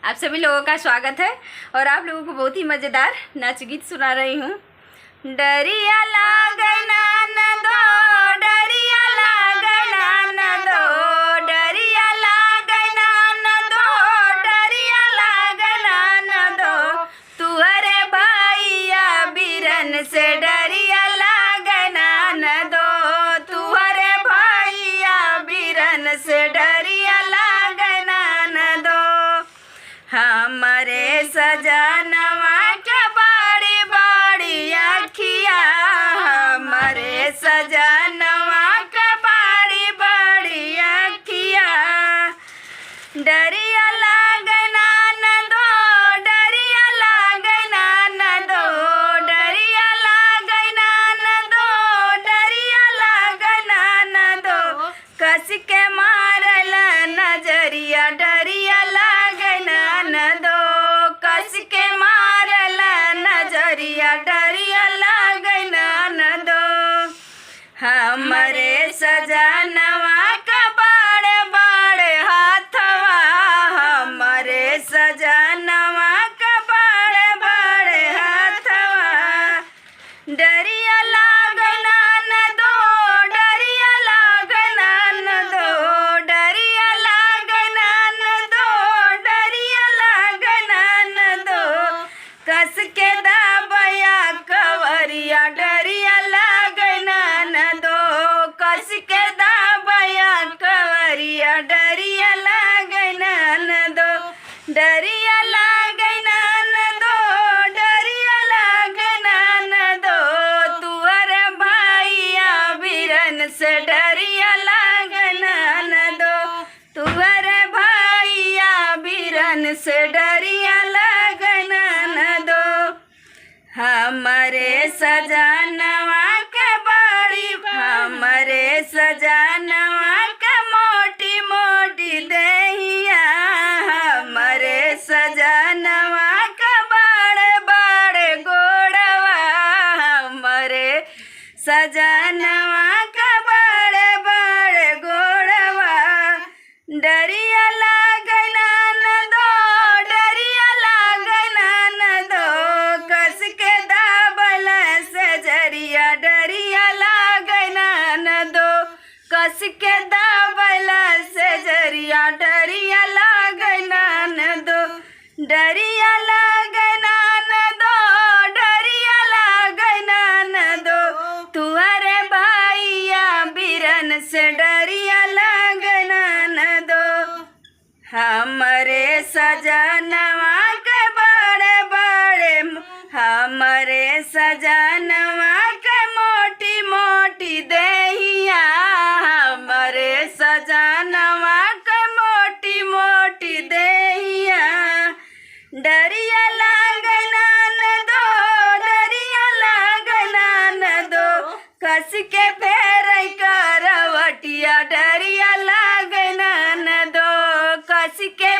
आप सभी लोगों का स्वागत है और आप लोगों को बहुत ही मज़ेदार नाच गीत सुना रही हूँ। डरिया लागना न दो, डरिया लागना न दो, डरिया लागना न दो, डरिया लागना न दो, तुअरे भैया बीरन से डरिया लागना न दो, तुअरे भैया बीरन से डरिया लागना न दो। हमरे सजनवा के बड़ी बड़ी अखिया, हमरे सजनवा के बड़ी बड़ी अखिया, डरिया लागना न दो, डरिया लागना न दो, डरिया लागना न दो, डरिया लागना न दो, कस के मारल नजरिया डरिया लागना न दो, कस के मारल नजरिया डरिया लागना न दो। हमरे सजनवा का बड़े बड़े हाथवा, हमरे सजनवा का बड़े बड़े हाथवा, डरिया लागना न दो, डरिया लागना न दो, डरिया लागना न दो, डरिया लागना न दो, कस के दाबया कवरिया डरिया लागना न दो, कस के दाबया कवरिया डरिया लागना न दो, डरिया लागना न दो, डरिया लागना न दो, तुअर भैया बीरन से डरिया लागना न दो, तुअर भैया बीरन से डरिया लागना न दो। हमरे सजनवा के बड़ी, हमरे सजनवा के मोटी मोटी देहिया, हमरे सजनवा के बड़े बड़े गोड़वा, हमरे सजनवा के बड़े बड़े गोड़वा, डरिया लागना न दो, डरिया लागना न दो, कस के दाबल से जरिया डरिया लागना न दो, कस के दाबल से जरिया डरिया लागना न दो, डरिया लागना न दो, डरिया लागना न दो, तुअरे भैया बीरन से डरिया लागना न दो। हमरे सजनवा के बड़े बड़े, हमरे सजनवा के मोटी मोटी देहिया, हमरे सजनवा के मोटी मोटी देहिया, डरिया लागना न दो, डरिया लागना न दो, कस के फेर करवटिया डरिया लागना न दो, कस के